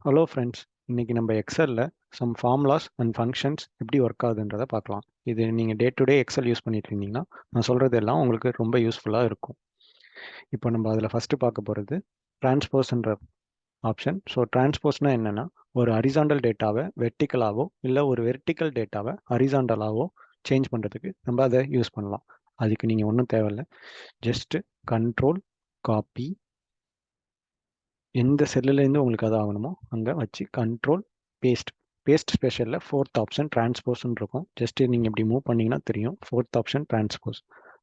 Hello friends, இன்னைக்கு நம்ம எக்ஸலில் சம் ஃபார்முலாஸ் அண்ட் ஃபங்க்ஷன்ஸ் எப்படி ஒர்க் ஆகுதுன்றதை பார்க்கலாம். இது நீங்கள் day to day Excel use பண்ணிட்டு இருந்தீங்கன்னா நான் சொல்கிறது எல்லாம் உங்களுக்கு ரொம்ப யூஸ்ஃபுல்லாக இருக்கும். இப்போ நம்ம அதில் ஃபஸ்ட்டு பார்க்க போகிறது டிரான்ஸ்போஸ்ன்ற ஆப்ஷன். ஸோ டிரான்ஸ்போஸ்னா என்னென்னா, ஒரு ஹரிசாண்டல் டேட்டாவை வெர்டிக்கலாவோ இல்லை ஒரு வெர்டிக்கல் டேட்டாவை ஹரிசாண்டலாவோ சேஞ்ச் பண்ணுறதுக்கு நம்ம அதை யூஸ் பண்ணலாம். அதுக்கு நீங்கள் ஒன்றும் தேவையில்லை, ஜஸ்ட்டு கண்ட்ரோல் காப்பி, எந்த செல்லுலேருந்து உங்களுக்கு அது ஆகணுமோ அங்கே வச்சு கண்ட்ரோல் பேஸ்ட் ஸ்பெஷலில் ஃபோர்த் ஆப்ஷன் டிரான்ஸ்போஸ்ன்னு இருக்கும். ஜஸ்ட்டு நீங்கள் இப்படி மூவ் பண்ணிங்கன்னா தெரியும், ஃபோர்த் ஆப்ஷன் டிரான்ஸ்போஸ்.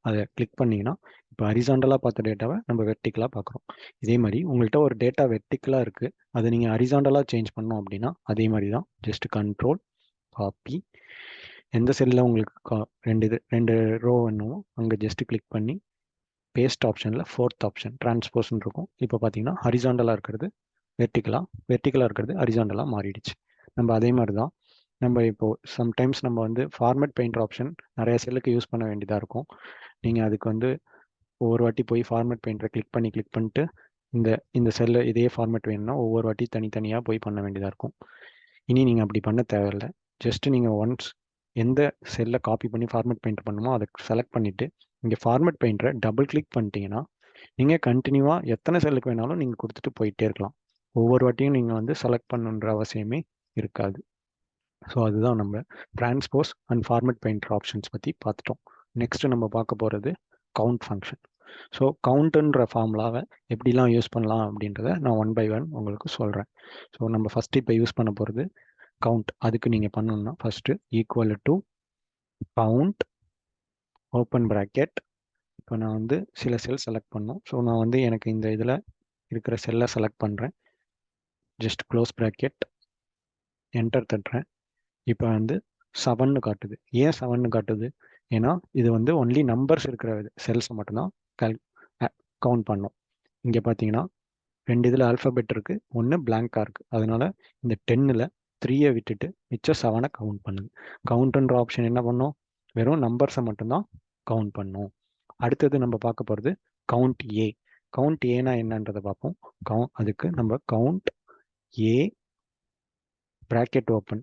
அதை கிளிக் பண்ணிங்கன்னா இப்போ ஹரிசாண்டலாக பார்த்த டேட்டாவை நம்ம வெர்டிக்கலாக பார்க்குறோம். இதே மாதிரி உங்கள்கிட்ட ஒரு டேட்டா வெர்டிக்கலாக இருக்குது, அதை நீங்கள் ஹரிசாண்டலாக சேஞ்ச் பண்ணோம் அப்படின்னா அதே மாதிரி தான். ஜஸ்ட் கண்ட்ரோல் காப்பி, எந்த செல்லில் உங்களுக்கு ரெண்டு ரோ வேணுமோ அங்கே ஜஸ்ட்டு கிளிக் பண்ணி பேஸ்ட் ஆப்ஷனில் ஃபோர்த் ஆப்ஷன் டிரான்ஸ்போஸ்ன்னு இருக்கும். இப்போ பார்த்தீங்கன்னா ஹரிசாண்டலாக இருக்கிறது வெர்டிக்கலாக இருக்கிறது ஹரிசாண்டலாக மாறிடுச்சு. நம்ம அதே மாதிரி தான் நம்ம இப்போது சம்டைம்ஸ் நம்ம வந்து ஃபார்மேட் பெயிண்டர் ஆப்ஷன் நிறைய செல்லுக்கு யூஸ் பண்ண வேண்டியதாக இருக்கும். நீங்கள் அதுக்கு வந்து ஒவ்வொரு வாட்டி போய் ஃபார்மேட் பெயிண்டரை கிளிக் பண்ணிட்டு இந்த செல்லை இதே ஃபார்மேட் வேணும்னா ஒவ்வொரு வாட்டி தனித்தனியாக போய் பண்ண வேண்டியதாக இருக்கும். இனி நீங்கள் அப்படி பண்ண தேவையில்லை. ஜஸ்ட் நீங்கள் ஒன்ஸ் எந்த செல்லை காப்பி பண்ணி ஃபார்மேட் பெயிண்டர் பண்ணுமோ அதை செலக்ட் பண்ணிவிட்டு இங்கே ஃபார்மேட் பெயிண்டரை டபுள் கிளிக் பண்ணிட்டீங்கன்னா நீங்கள் கண்டினியூவாக எத்தனை செல்லுக்கு வேணாலும் நீங்கள் கொடுத்துட்டு போயிட்டே இருக்கலாம். ஒவ்வொரு வாட்டியும் நீங்கள் வந்து செலக்ட் பண்ணுன்ற அவசியமே இருக்காது. ஸோ அதுதான் நம்ம transpose and format painter options பற்றி பார்த்துட்டோம். நெக்ஸ்ட் நம்ம பார்க்க போகிறது கவுண்ட் ஃபங்க்ஷன். ஸோ கவுண்ட்டுன்ற ஃபார்முலாவை எப்படிலாம் யூஸ் பண்ணலாம் அப்படின்றத நான் ஒன் பை ஒன் உங்களுக்கு சொல்கிறேன். ஸோ நம்ம ஃபஸ்ட்டு இப்போ யூஸ் பண்ண போகிறது கவுண்ட். அதுக்கு நீங்கள் பண்ணணும்னா first equal to count open bracket. இப்போ நான் வந்து சில செல் செலக்ட் பண்ணோம். ஸோ நான் வந்து எனக்கு இந்த இதில் இருக்கிற செல்லை செலக்ட் பண்ணுறேன். ஜஸ்ட் க்ளோஸ் ப்ராக்கெட், என்டர் தட்டுறேன். இப்போ வந்து 7ன்னு காட்டுது. ஏன் 7ன்னு காட்டுது? ஏன்னா இது வந்து ஒன்லி நம்பர்ஸ் இருக்கிற செல்ஸை மட்டும்தான் கவுண்ட் பண்ணோம். இங்கே பார்த்தீங்கன்னா ரெண்டு இதில் ஆல்ஃபபெட் இருக்குது, ஒன்று பிளாங்காக இருக்குது. அதனால இந்த 10ல் 3யை விட்டுட்டு மிச்சம் 7ஐ கவுண்ட் பண்ணுது. கவுண்ட்டுன்ற ஆப்ஷன் என்ன பண்ணோம்? வெறும் நம்பர்ஸை மட்டும்தான் கவுண்ட் பண்ணோம். அடுத்தது நம்ம பார்க்க போகிறது கவுண்ட் ஏ. கவுண்ட் ஏனா என்னன்றதை பார்ப்போம். அதுக்கு நம்ம கவுண்ட் ஏ ப்ராக்கெட் ஓப்பன்.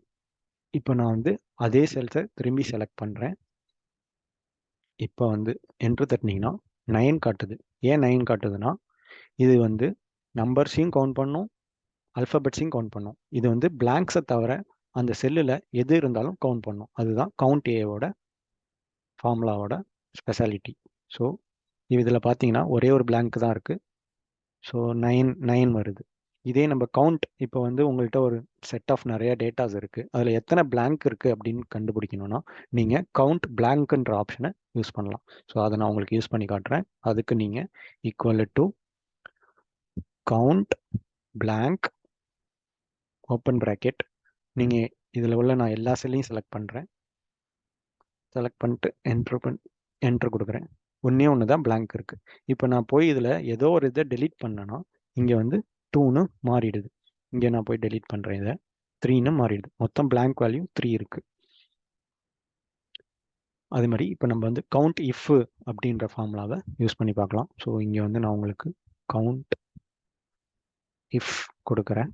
இப்போ நான் வந்து அதே செல்ஸை திரும்பி செலக்ட் பண்ணுறேன். இப்போ வந்து என்டர் தட்டினீங்கன்னா 9 காட்டுது. ஏன் 9 காட்டுதுன்னா இது வந்து நம்பர்ஸையும் கவுண்ட் பண்ணும், அல்ஃபபெட்ஸையும் கவுண்ட் பண்ணும். இது வந்து பிளாங்க்ஸை தவிர அந்த செல்லில் எது இருந்தாலும் கவுண்ட் பண்ணும். அதுதான் கவுண்ட் ஏவோட ஃபார்முலாவோட ஸ்பெஷாலிட்டி. ஸோ இதில் பார்த்தீங்கன்னா ஒரே ஒரு பிளாங்க் தான் இருக்குது. ஸோ 9 வருது. இதே நம்ம கவுண்ட் இப்போ வந்து உங்கள்கிட்ட ஒரு செட் ஆஃப் நிறைய டேட்டாஸ் இருக்குது, அதில் எத்தனை பிளாங்க் இருக்குது அப்படின்னு கண்டுபிடிக்கணும்னா நீங்கள் கவுண்ட் பிளாங்க்ன்ற ஆப்ஷனை யூஸ் பண்ணலாம். ஸோ அதை நான் உங்களுக்கு யூஸ் பண்ணி காட்டுறேன். அதுக்கு நீங்கள் equal to count blank open bracket. நீங்கள் இதில் உள்ள நான் எல்லா செல்லையும் செலக்ட் பண்ணுறேன். செலக்ட் பண்ணிட்டு என்ட்ரு கொடுக்குறேன். ஒன்று தான் பிளாங்க் இருக்குது. இப்போ நான் போய் இதில் ஏதோ ஒரு இதை டெலீட் பண்ணேன்னா இங்கே வந்து 2ன்னு மாறிடுது. இங்கே நான் போய் டெலீட் பண்ணுறேன், இதை 3ன்னு மாறிடுது. மொத்தம் பிளாங்க் வேல்யூ 3 இருக்குது. அதே மாதிரி இப்போ நம்ம வந்து கவுண்ட் இஃப் அப்படின்ற ஃபார்முலாவை யூஸ் பண்ணி பார்க்கலாம். ஸோ இங்கே வந்து நான் உங்களுக்கு கவுண்ட் இஃப் கொடுக்குறேன்,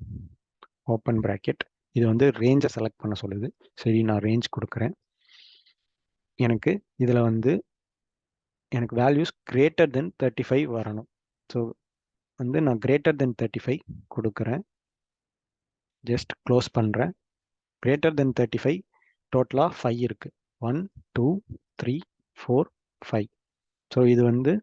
ஓப்பன் ப்ராக்கெட். இது வந்து ரேஞ்சை செலக்ட் பண்ண சொல்லுது. சரி, நான் ரேஞ்ச் கொடுக்குறேன். எனக்கு இதில் வந்து எனக்கு வேல்யூஸ் கிரேட்டர் தென் 35 வரணும். ஸோ வந்து நான் கிரேட்டர் தென் 35 கொடுக்குறேன். ஜஸ்ட் க்ளோஸ் பண்ணுறேன். கிரேட்டர் தென் 35 டோட்டலாக 5 இருக்குது. 1 2 3 4 5. ஸோ இது வந்து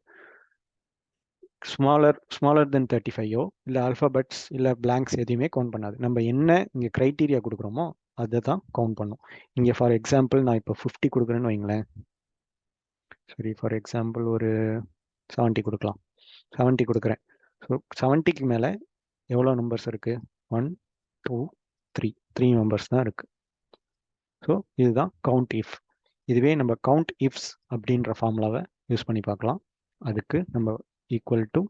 ஸ்மாலர் தென் 35ஓ இல்லை ஆல்ஃபபெட்ஸ் இல்லை பிளாங்க்ஸ் எதையுமே கவுண்ட் பண்ணாது. நம்ம என்ன இங்கே க்ரைட்டீரியா கொடுக்குறோமோ அதை தான் கவுண்ட் பண்ணும். இங்கே ஃபார் எக்ஸாம்பிள் நான் இப்போ 50 கொடுக்குறேன்னு வைங்களேன். சரி, ஃபார் எக்ஸாம்பிள் ஒரு 70 கொடுக்கலாம். 70 கொடுக்குறேன். ஸோ 70க்கு மேலே எவ்வளோ நம்பர்ஸ் இருக்குது? 1 2 3 நம்பர்ஸ் தான் இருக்குது. ஸோ இதுதான் கவுண்ட் இஃப். இதுவே நம்ம கவுண்ட் இஃப்ஸ் அப்படின்ற ஃபார்முலாவை யூஸ் பண்ணி பார்க்கலாம். அதுக்கு நம்ம equal to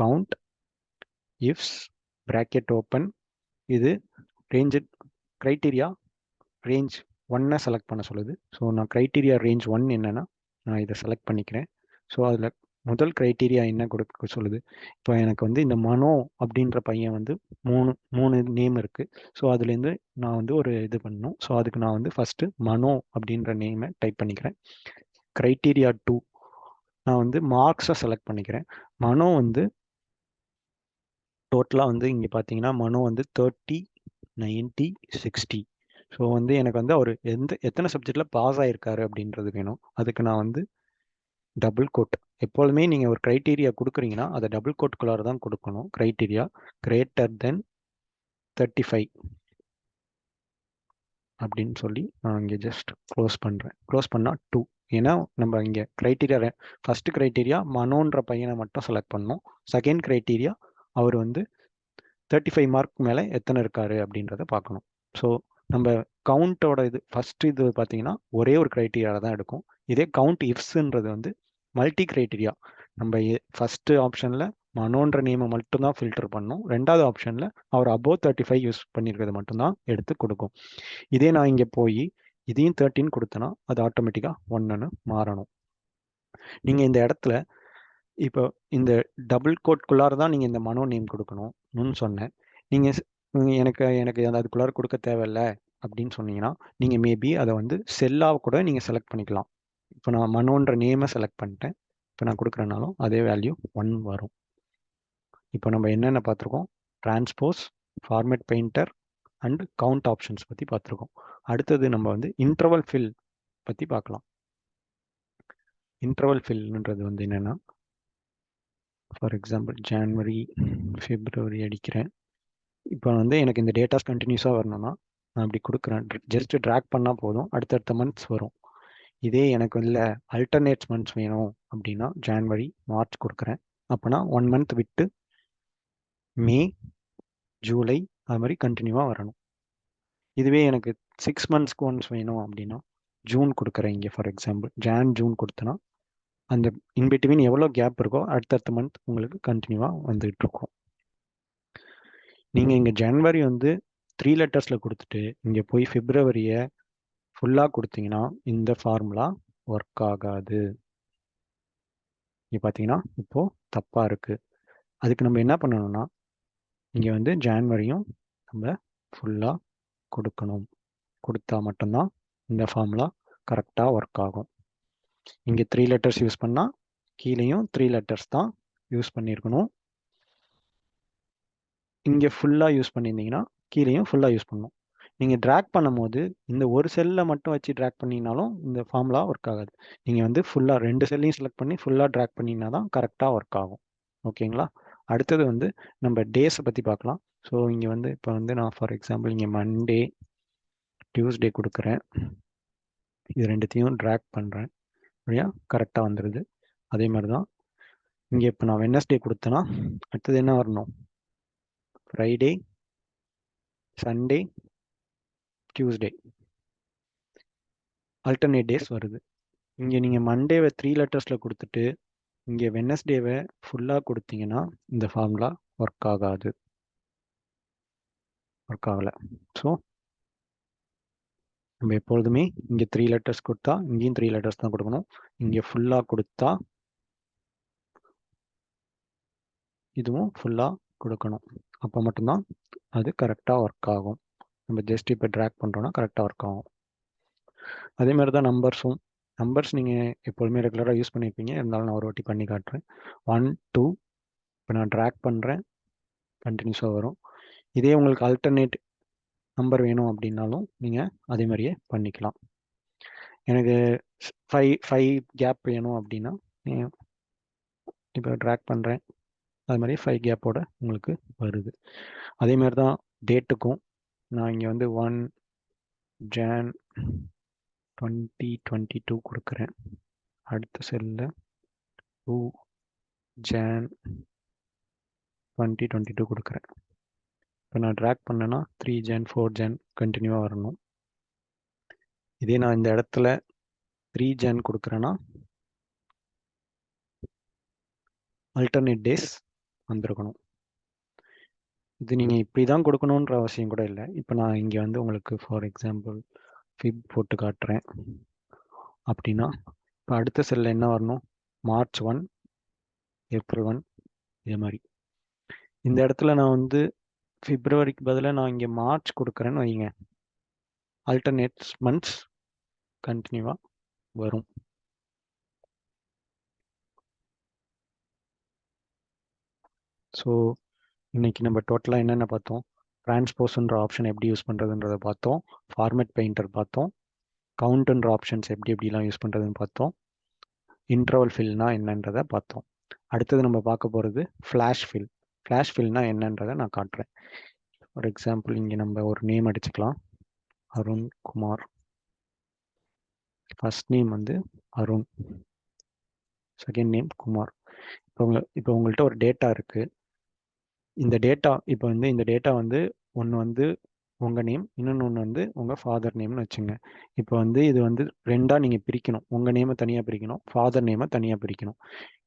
count ifs bracket open. இது ரேஞ்சு க்ரைட்டீரியா ரேஞ்ச் 1 செலக்ட் பண்ண சொல்லுது. ஸோ நான் க்ரைட்டீரியா ரேஞ்ச் 1 என்னென்னா நான் இதை செலக்ட் பண்ணிக்கிறேன். ஸோ அதில் முதல் க்ரைட்டீரியா என்ன கொடுக்க சொல்லுது? இப்போ எனக்கு வந்து இந்த மனோ அப்படின்ற பையன் வந்து மூணு மூணு நேம் இருக்கு. ஸோ அதுலேருந்து நான் வந்து ஒரு இது பண்ணணும். ஸோ அதுக்கு நான் வந்து ஃபர்ஸ்ட் மனோ அப்படின்ற நேமை டைப் பண்ணிக்கிறேன். க்ரைட்டீரியா 2 நான் வந்து மார்க்ஸை செலக்ட் பண்ணிக்கிறேன். மனோ வந்து டோட்டலாக வந்து இங்கே பார்த்தீங்கன்னா மனோ வந்து 30, 90, 60. ஸோ வந்து எனக்கு வந்து அவர் எத்தனை சப்ஜெக்டில் பாஸ் ஆகிருக்காரு அப்படின்றது வேணும். அதுக்கு நான் வந்து டபுள் கோட். எப்பொழுதுமே நீங்கள் ஒரு க்ரைட்டீரியா கொடுக்குறீங்கன்னா அதை டபுள் கோட்குள்ளார தான் கொடுக்கணும். க்ரைட்டீரியா கிரேட்டர் தென் 35 அப்படின்னு சொல்லி நான் இங்கே ஜஸ்ட் க்ளோஸ் பண்ணுறேன். க்ளோஸ் பண்ணால் 2. ஏன்னா நம்ம இங்கே க்ரைட்டீரியா ஃபர்ஸ்ட் க்ரைட்டீரியா மனோன்ற பையனை மட்டும் செலக்ட் பண்ணணும். செகண்ட் க்ரைட்டீரியா அவர் வந்து 35 மார்க் மேலே எத்தனை இருக்காரு அப்படின்றத பார்க்கணும். ஸோ நம்ம கவுண்டோட இது ஃபர்ஸ்ட் இது பார்த்தீங்கன்னா ஒரே ஒரு க்ரைட்டீரியாவில் தான் எடுக்கும். இதே கவுண்ட் இஃப்ஸ்ன்றது வந்து மல்டி க்ரைட்டீரியா. நம்ம ஃபர்ஸ்ட் ஆப்ஷனில் மனோன்ற நேமை மட்டும்தான் ஃபில்டர் பண்ணணும். ரெண்டாவது ஆப்ஷனில் அவர் அபோவ் 35 யூஸ் பண்ணியிருக்கிறது மட்டும்தான் எடுத்து கொடுக்கும். இதே நான் இங்கே போய் இதையும் 13 கொடுத்தேன்னா அது ஆட்டோமேட்டிக்காக 1ன்னு மாறணும். நீங்கள் இந்த இடத்துல இப்போ இந்த டபுள் கோட்குள்ளார தான் நீங்கள் இந்த மனோ நேம் கொடுக்கணும்னு சொன்னேன். நீங்கள் எனக்கு எனக்கு அதுக்குள்ளார கொடுக்க தேவையில்லை அப்படின்னு சொன்னீங்கன்னா நீங்கள் மேபி அதை வந்து செல்லாக கூட நீங்கள் செலக்ட் பண்ணிக்கலாம். இப்போ நான் மனோன்ற நேமை செலக்ட் பண்ணிட்டேன். இப்போ நான் கொடுக்குறனாலும் அதே வேல்யூ 1 வரும். இப்போ நம்ம என்னென்ன பார்த்துருக்கோம்? Transpose, format painter and count options பற்றி பார்த்துருக்கோம். அடுத்தது நம்ம வந்து இன்டர்வல் ஃபில் பற்றி பார்க்கலாம். இன்டர்வல் ஃபில்ன்றது வந்து என்னென்னா, ஃபார் எக்ஸாம்பிள் ஜான்வரி, பிப்ரவரி அடிக்கிறேன். இப்போ வந்து எனக்கு இந்த டேட்டாஸ் கண்டினியூஸாக வரணும்னா நான் அப்படி கொடுக்குறேன். ஜஸ்ட் ட்ராக் பண்ணால் போதும், அடுத்தடுத்த மந்த்ஸ் வரும். இதே எனக்கு இல்லை அல்டர்னேட்ஸ் மந்த்ஸ் வேணும் அப்படின்னா ஜான்வரி, மார்ச் கொடுக்குறேன். அப்போனா 1 மந்த் விட்டு மே, ஜூலை அது மாதிரி கண்டினியூவாக வரணும். இதுவே எனக்கு 6 மந்த்ஸ்க்கு ஒன்ஸ் வேணும் அப்படின்னா ஜூன் கொடுக்குறேன். இங்கே ஃபார் எக்ஸாம்பிள் ஜூன் கொடுத்தனா அந்த இன்பிட்வீன் எவ்வளோ கேப் இருக்கோ அடுத்தடுத்த மந்த் உங்களுக்கு கண்டினியூவாக வந்துகிட்டு இருக்கும். நீங்கள் இங்கே ஜனவரி வந்து 3 லெட்டர்ஸில் கொடுத்துட்டு இங்கே போய் பிப்ரவரியை ஃபுல்லாக கொடுத்தீங்கன்னா இந்த ஃபார்முலா ஒர்க் ஆகாது. இங்கே பார்த்தீங்கன்னா இப்போது தப்பாக இருக்குது. அதுக்கு நம்ம என்ன பண்ணணும்னா இங்கே வந்து ஜான்வரியும் நம்ம ஃபுல்லாக கொடுக்கணும். கொடுத்தா மட்டும்தான் இந்த ஃபார்முலா கரெக்டாக ஒர்க் ஆகும். இங்கே 3 லெட்டர்ஸ் யூஸ் பண்ணால் கீழேயும் 3 லெட்டர்ஸ் தான் யூஸ் பண்ணியிருக்கணும். இங்கே ஃபுல்லாக யூஸ் பண்ணியிருந்தீங்கன்னா கீழேயும் ஃபுல்லாக யூஸ் பண்ணணும். நீங்கள் ட்ராக் பண்ணும்போது இந்த ஒரு செல்லில் மட்டும் வச்சு ட்ராக் பண்ணிங்கனாலும் இந்த ஃபார்முலா ஒர்க் ஆகாது. நீங்கள் வந்து ஃபுல்லாக 2 செல்லையும் செலக்ட் பண்ணி ஃபுல்லாக ட்ராக் பண்ணிங்கன்னா தான் கரெக்டாக ஒர்க் ஆகும். ஓகேங்களா? அடுத்தது வந்து நம்ம டேஸை பற்றி பார்க்கலாம். ஸோ இங்கே வந்து இப்போ வந்து நான் ஃபார் எக்ஸாம்பிள் இங்கே மண்டே, டியூஸ்டே கொடுக்குறேன். இது ரெண்டுத்தையும் ட்ராக் பண்ணுறேன். வழியா கரெக்டாக வந்துடுது. அதே மாதிரி தான் இங்கே இப்போ நான் வெட்னஸ்டே கொடுத்தேன்னா அடுத்தது என்ன வரணும்? Friday, Sunday, Tuesday alternate days வருது. இங்கே நீங்கள் மண்டேவை 3 லெட்டர்ஸில் கொடுத்துட்டு இங்கே வெட்னஸ்டேவை ஃபுல்லாக கொடுத்தீங்கன்னா இந்த ஃபார்முலா ஒர்க் ஆகாது, ஒர்க் ஆகலை. ஸோ நம்ம எப்பொழுதுமே இங்கே 3 லெட்டர்ஸ் கொடுத்தா இங்கேயும் 3 லெட்டர்ஸ் தான் கொடுக்கணும். இங்கே ஃபுல்லாக கொடுத்தா இதுவும் ஃபுல்லாக கொடுக்கணும். அப்போ மட்டும்தான் அது கரெக்டாக ஒர்க் ஆகும். நம்ம ஜஸ்ட் இப்போ ட்ராக் பண்ணுறோன்னா கரெக்டாக ஒர்க் ஆகும். அதே மாதிரி தான் நம்பர்ஸ் நீங்கள் எப்போதுமே ரெகுலராக யூஸ் பண்ணியிருப்பீங்க. இருந்தாலும் நான் ஒரு வாட்டி பண்ணி காட்டுறேன். 1, 2 இப்போ நான் ட்ராக் பண்ணுறேன், கண்டினியூஸாக வரும். இதே உங்களுக்கு அல்டர்னேட் நம்பர் வேணும் அப்படின்னாலும் நீங்கள் அதே மாதிரியே பண்ணிக்கலாம். எனக்கு 5 கேப் வேணும் அப்படின்னா இப்போ ட்ராக் பண்ணுறேன், அது மாதிரி 5 கேப்போட உங்களுக்கு வருது. அதே மாதிரி தான் டேட்டுக்கும் நான் இங்கே வந்து 1 Jan 2022 கொடுக்குறேன். அடுத்த செல்லில் 2 Jan 2022 கொடுக்குறேன். இப்போ நான் ட்ராக் பண்ணேன்னா 3 Jan 4 Jan கண்டினியூவாக வரணும். இதே நான் இந்த இடத்துல 3 Jan கொடுக்குறேன்னா அல்டர்னேட் டேஸ் வந்திருக்கணும். இது நீங்கள் இப்படி தான் கொடுக்கணுன்ற அவசியம் கூட இல்லை. இப்போ நான் இங்கே வந்து உங்களுக்கு ஃபார் எக்ஸாம்பிள் ஃபிப் போட்டு காட்டுறேன் அப்படின்னா இப்போ அடுத்த செல்லில் என்ன வரணும்? March 1 ஏப்ரல் 1 இதே மாதிரி. இந்த இடத்துல நான் வந்து பிப்ரவரிக்கு பதிலாக நான் இங்கே மார்ச் கொடுக்குறேன்னு வைங்க, ஆல்டர்னேட்ஸ் மந்த்ஸ் கண்டினியூவாக வரும். ஸோ இன்னைக்கு நம்ம டோட்டலாக என்னென்ன பார்த்தோம்? டிரான்ஸ்போஸ்ன்ற ஆப்ஷன் எப்படி யூஸ் பண்ணுறதுன்றதை பார்த்தோம். ஃபார்மேட் பெயிண்டர் பார்த்தோம். கவுண்ட்ன்ற ஆப்ஷன்ஸ் எப்படிலாம் யூஸ் பண்ணுறதுன்னு பார்த்தோம். இன்டர்வல் ஃபில்னா என்னன்றதை பார்த்தோம். அடுத்தது நம்ம பார்க்க போகிறது ஃப்ளாஷ் ஃபில். ஃப்ளாஷ் ஃபில்னா என்னன்றதை நான் காட்டுறேன். ஃபார் எக்ஸாம்பிள் இங்கே நம்ம ஒரு நேம் அடிச்சுக்கலாம், அருண் குமார். ஃபர்ஸ்ட் நேம் வந்து அருண், செகண்ட் நேம் குமார். இப்போ உங்கள்கிட்ட ஒரு டேட்டா இருக்குது. இந்த டேட்டா இந்த டேட்டா வந்து ஒன்று வந்து உங்கள் நேம், இன்னொன்று வந்து உங்கள் ஃபாதர் நேம்னு வச்சுங்க. இப்போ இது வந்து ரெண்டாக நீங்கள் பிரிக்கணும். உங்கள் நேமை தனியாக பிரிக்கணும், ஃபாதர் நேமை தனியாக பிரிக்கணும்.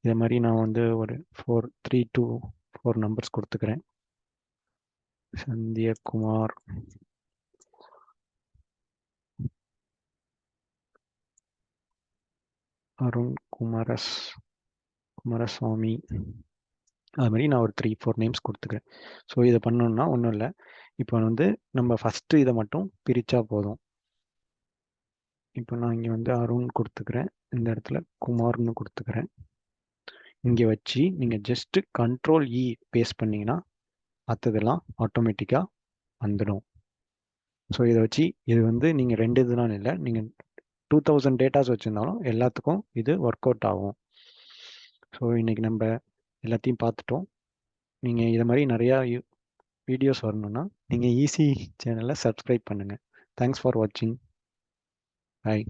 இதே மாதிரி நான் வந்து ஒரு 3 to 4 நம்பர்ஸ் கொடுத்துக்கிறேன். சந்தியகுமார், அருண் குமாரசாமி, அது மாதிரி நான் ஒரு 3-4 நேம்ஸ் கொடுத்துக்கிறேன். ஸோ இதை பண்ணணும்னா ஒன்றும் இல்லை. இப்போ வந்து நம்ம ஃபஸ்ட்டு இதை மட்டும் பிரித்தா போதும். இப்போ நான் இங்கே வந்து அருண் கொடுத்துக்கிறேன், இந்த இடத்துல குமார்னு கொடுத்துக்கிறேன். இங்கே வச்சு நீங்கள் ஜஸ்ட்டு Ctrl+E பேஸ்ட் பண்ணிங்கன்னா மற்றதெல்லாம் ஆட்டோமேட்டிக்காக வந்துடும். ஸோ இதை வச்சு இது வந்து நீங்கள் 2 இதுலாம் இல்லை, நீங்கள் 2000 டேட்டாஸ் வச்சுருந்தாலும் எல்லாத்துக்கும் இது ஒர்க் அவுட் ஆகும். ஸோ இன்றைக்கி நம்ம எல்லாத்தையும் பார்த்துட்டோம். நீங்கள் இதை மாதிரி நிறையா வீடியோஸ் வரணும்னா நீங்கள் ஈஸி சேனலை சப்ஸ்கிரைப் பண்ணுங்கள். தேங்க்ஸ் ஃபார் வாட்சிங். பாய்.